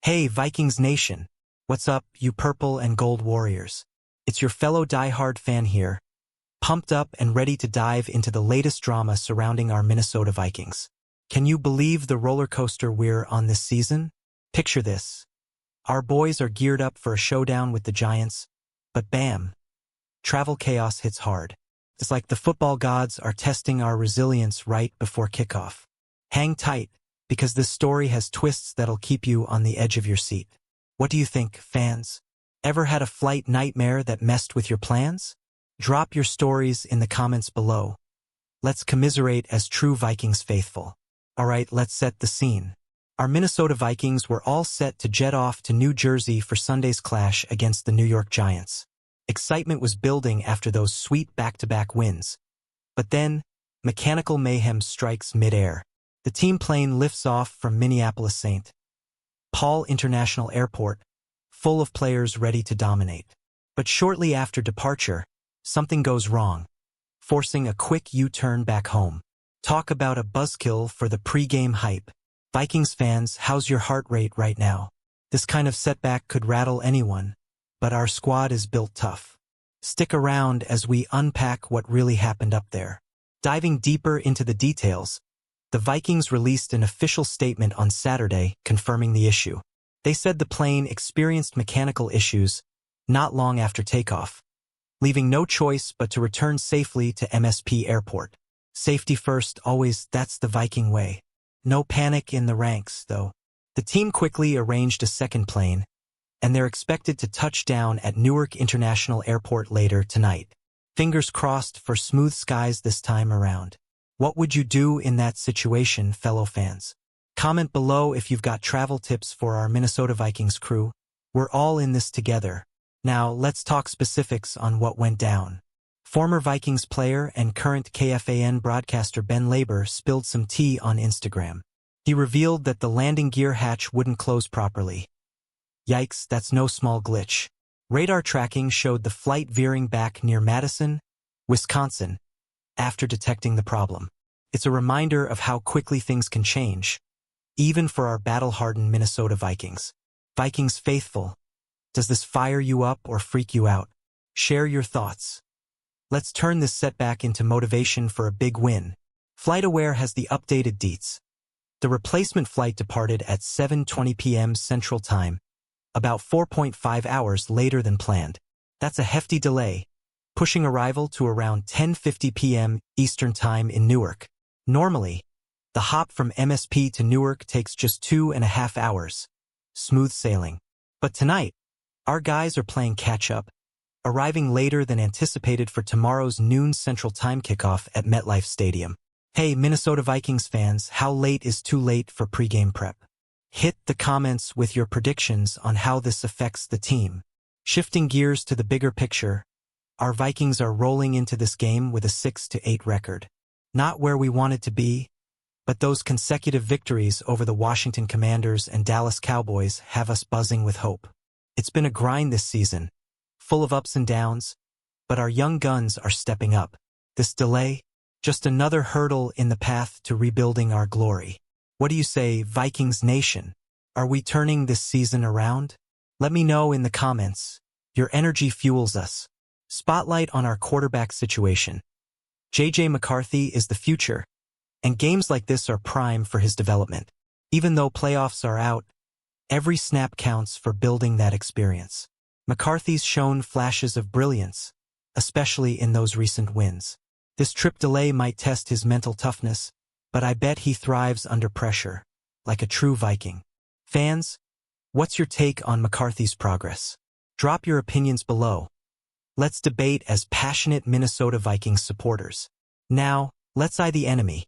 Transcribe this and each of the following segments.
Hey, Vikings Nation! What's up, you purple and gold warriors? It's your fellow die-hard fan here, pumped up and ready to dive into the latest drama surrounding our Minnesota Vikings. Can you believe the roller coaster we're on this season? Picture this. Our boys are geared up for a showdown with the Giants, but bam! Travel chaos hits hard. It's like the football gods are testing our resilience right before kickoff. Hang tight, because this story has twists that'll keep you on the edge of your seat. What do you think, fans? Ever had a flight nightmare that messed with your plans? Drop your stories in the comments below. Let's commiserate as true Vikings faithful. Alright, let's set the scene. Our Minnesota Vikings were all set to jet off to New Jersey for Sunday's clash against the New York Giants. Excitement was building after those sweet back-to-back wins. But then, mechanical mayhem strikes mid-air. The team plane lifts off from Minneapolis-St. Paul International Airport, full of players ready to dominate. But shortly after departure, something goes wrong, forcing a quick U-turn back home. Talk about a buzzkill for the pre-game hype. Vikings fans, how's your heart rate right now? This kind of setback could rattle anyone, but our squad is built tough. Stick around as we unpack what really happened up there. Diving deeper into the details, the Vikings released an official statement on Saturday confirming the issue. They said the plane experienced mechanical issues not long after takeoff, leaving no choice but to return safely to MSP Airport. Safety first, always, that's the Viking way. No panic in the ranks, though. The team quickly arranged a second plane, and they're expected to touch down at Newark International Airport later tonight. Fingers crossed for smooth skies this time around. What would you do in that situation, fellow fans? Comment below if you've got travel tips for our Minnesota Vikings crew. We're all in this together. Now, let's talk specifics on what went down. Former Vikings player and current KFAN broadcaster Ben Labor spilled some tea on Instagram. He revealed that the landing gear hatch wouldn't close properly. Yikes, that's no small glitch. Radar tracking showed the flight veering back near Madison, Wisconsin, after detecting the problem. It's a reminder of how quickly things can change, even for our battle-hardened Minnesota Vikings. Vikings faithful, does this fire you up or freak you out? Share your thoughts. Let's turn this setback into motivation for a big win. FlightAware has the updated deets. The replacement flight departed at 7:20 p.m. Central Time, about 4.5 hours later than planned. That's a hefty delay, pushing arrival to around 10:50 p.m. Eastern Time in Newark. Normally, the hop from MSP to Newark takes just 2.5 hours. Smooth sailing. But tonight, our guys are playing catch-up, arriving later than anticipated for tomorrow's noon Central Time kickoff at MetLife Stadium. Hey, Minnesota Vikings fans, how late is too late for pregame prep? Hit the comments with your predictions on how this affects the team. Shifting gears to the bigger picture, our Vikings are rolling into this game with a 6-8 record. Not where we wanted to be, but those consecutive victories over the Washington Commanders and Dallas Cowboys have us buzzing with hope. It's been a grind this season, full of ups and downs, but our young guns are stepping up. This delay, just another hurdle in the path to rebuilding our glory. What do you say, Vikings Nation? Are we turning this season around? Let me know in the comments. Your energy fuels us. Spotlight on our quarterback situation. J.J. McCarthy is the future, and games like this are prime for his development. Even though playoffs are out, every snap counts for building that experience. McCarthy's shown flashes of brilliance, especially in those recent wins. This trip delay might test his mental toughness, but I bet he thrives under pressure, like a true Viking. Fans, what's your take on McCarthy's progress? Drop your opinions below. Let's debate as passionate Minnesota Vikings supporters. Now, let's eye the enemy.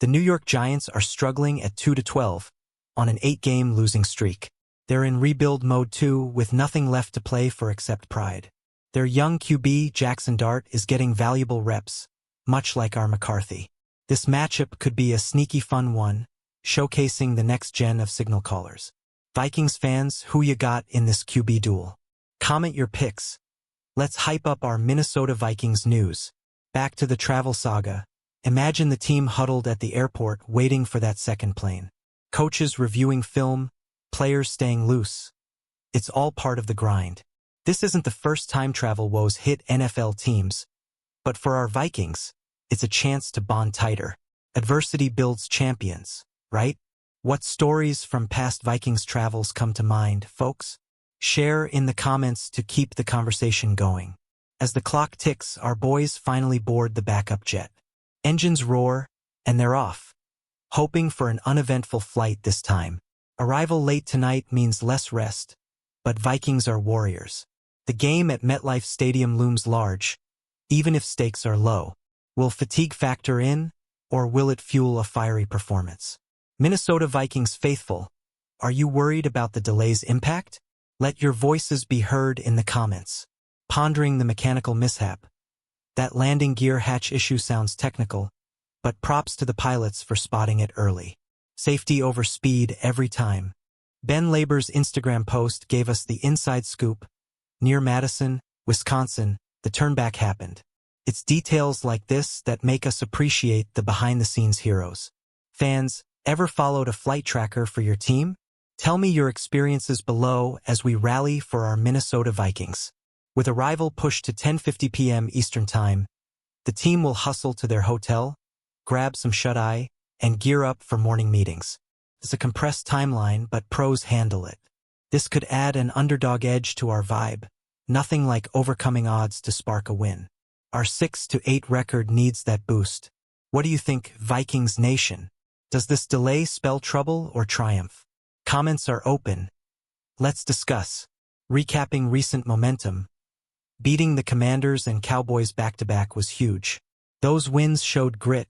The New York Giants are struggling at 2-12 on an 8-game losing streak. They're in rebuild mode too, with nothing left to play for except pride. Their young QB, Jackson Dart, is getting valuable reps, much like our McCarthy. This matchup could be a sneaky fun one, showcasing the next gen of signal callers. Vikings fans, who you got in this QB duel? Comment your picks. Let's hype up our Minnesota Vikings news. Back to the travel saga. Imagine the team huddled at the airport waiting for that second plane. Coaches reviewing film, players staying loose. It's all part of the grind. This isn't the first time travel woes hit NFL teams, but for our Vikings, it's a chance to bond tighter. Adversity builds champions, right? What stories from past Vikings travels come to mind, folks? Share in the comments to keep the conversation going. As the clock ticks, our boys finally board the backup jet. Engines roar, and they're off, hoping for an uneventful flight this time. Arrival late tonight means less rest, but Vikings are warriors. The game at MetLife Stadium looms large, even if stakes are low. Will fatigue factor in, or will it fuel a fiery performance? Minnesota Vikings faithful, are you worried about the delay's impact? Let your voices be heard in the comments. Pondering the mechanical mishap. That landing gear hatch issue sounds technical, but props to the pilots for spotting it early. Safety over speed every time. Ben Laber's Instagram post gave us the inside scoop. Near Madison, Wisconsin, the turnback happened. It's details like this that make us appreciate the behind-the-scenes heroes. Fans, ever followed a flight tracker for your team? Tell me your experiences below as we rally for our Minnesota Vikings. With arrival pushed to 10:50 p.m. Eastern Time, the team will hustle to their hotel, grab some shut-eye, and gear up for morning meetings. It's a compressed timeline, but pros handle it. This could add an underdog edge to our vibe. Nothing like overcoming odds to spark a win. Our 6-8 record needs that boost. What do you think, Vikings Nation? Does this delay spell trouble or triumph? Comments are open. Let's discuss. Recapping recent momentum. Beating the Commanders and Cowboys back-to-back was huge. Those wins showed grit,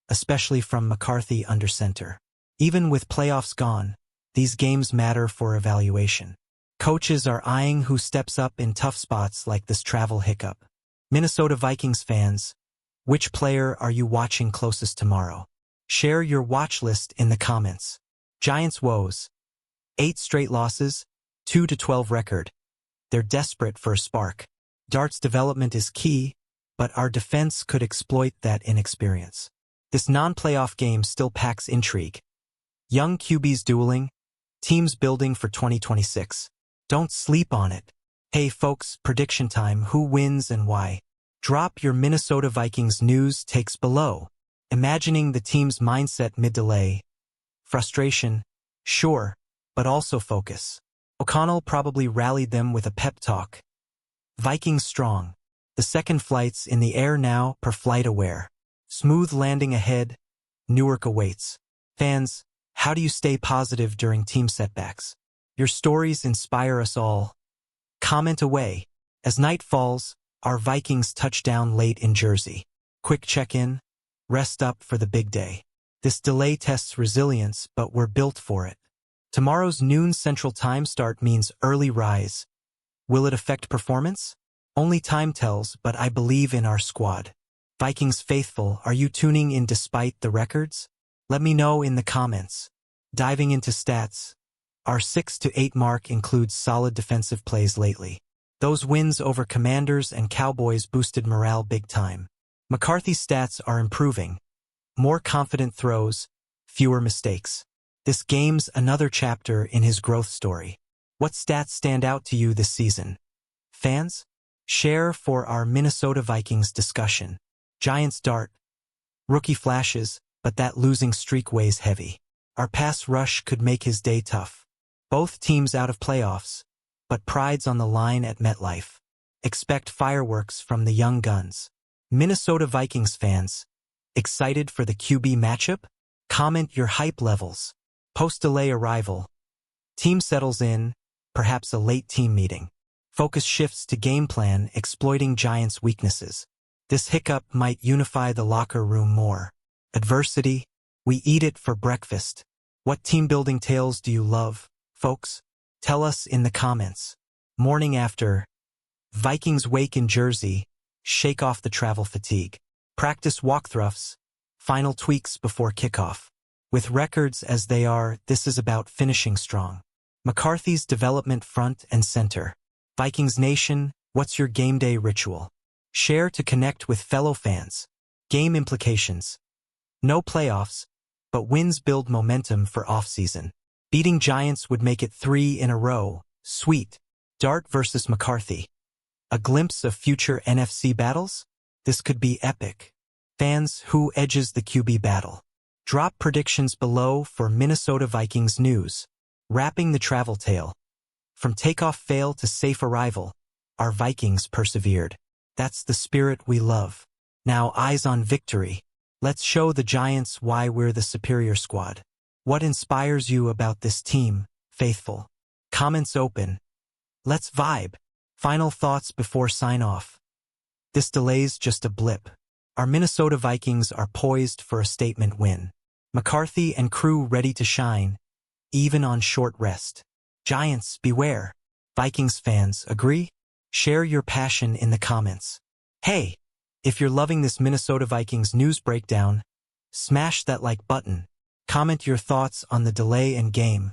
especially from McCarthy under center. Even with playoffs gone, these games matter for evaluation. Coaches are eyeing who steps up in tough spots like this travel hiccup. Minnesota Vikings fans, which player are you watching closest tomorrow? Share your watch list in the comments. Giants woes. 8 straight losses, 2-12 record. They're desperate for a spark. Dart's development is key, but our defense could exploit that inexperience. This non-playoff game still packs intrigue. Young QBs dueling, teams building for 2026. Don't sleep on it. Hey folks, prediction time, who wins and why? Drop your Minnesota Vikings news takes below. Imagining the team's mindset mid-delay. Frustration, sure, but also focus. O'Connell probably rallied them with a pep talk. Vikings strong. The second flight's in the air now, per flight aware. Smooth landing ahead. Newark awaits. Fans, how do you stay positive during team setbacks? Your stories inspire us all. Comment away. As night falls, our Vikings touch down late in Jersey. Quick check-in. Rest up for the big day. This delay tests resilience, but we're built for it. Tomorrow's noon Central Time start means early rise. Will it affect performance? Only time tells, but I believe in our squad. Vikings faithful, are you tuning in despite the records? Let me know in the comments. Diving into stats. Our 6-8 mark includes solid defensive plays lately. Those wins over Commanders and Cowboys boosted morale big time. McCarthy's stats are improving. More confident throws, fewer mistakes. This game's another chapter in his growth story. What stats stand out to you this season? Fans? Share for our Minnesota Vikings discussion. Giants dart. Rookie flashes, but that losing streak weighs heavy. Our pass rush could make his day tough. Both teams out of playoffs, but pride's on the line at MetLife. Expect fireworks from the young guns. Minnesota Vikings fans, excited for the QB matchup? Comment your hype levels. Post-delay arrival. Team settles in, perhaps a late team meeting. Focus shifts to game plan, exploiting Giants' weaknesses. This hiccup might unify the locker room more. Adversity, we eat it for breakfast. What team-building tales do you love, folks? Tell us in the comments. Morning after. Vikings wake in Jersey, shake off the travel fatigue. Practice walkthroughs, final tweaks before kickoff. With records as they are, this is about finishing strong. McCarthy's development front and center. Vikings Nation, what's your game day ritual? Share to connect with fellow fans. Game implications. No playoffs, but wins build momentum for off-season. Beating Giants would make it 3 in a row. Sweet. Dart versus McCarthy. A glimpse of future NFC battles? This could be epic. Fans, who edges the QB battle? Drop predictions below for Minnesota Vikings news. Wrapping the travel tale. From takeoff fail to safe arrival, our Vikings persevered. That's the spirit we love. Now eyes on victory. Let's show the Giants why we're the superior squad. What inspires you about this team, faithful? Comments open. Let's vibe. Final thoughts before sign off. This delay's just a blip. Our Minnesota Vikings are poised for a statement win. McCarthy and crew ready to shine, even on short rest. Giants, beware. Vikings fans, agree? Share your passion in the comments. Hey, if you're loving this Minnesota Vikings news breakdown, smash that like button. Comment your thoughts on the delay and game.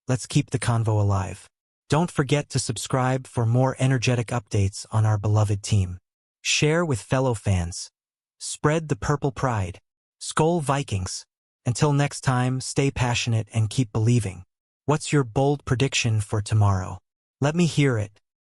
Let's keep the convo alive. Don't forget to subscribe for more energetic updates on our beloved team. Share with fellow fans. Spread the purple pride. Skol Vikings. Until next time, stay passionate and keep believing. What's your bold prediction for tomorrow? Let me hear it.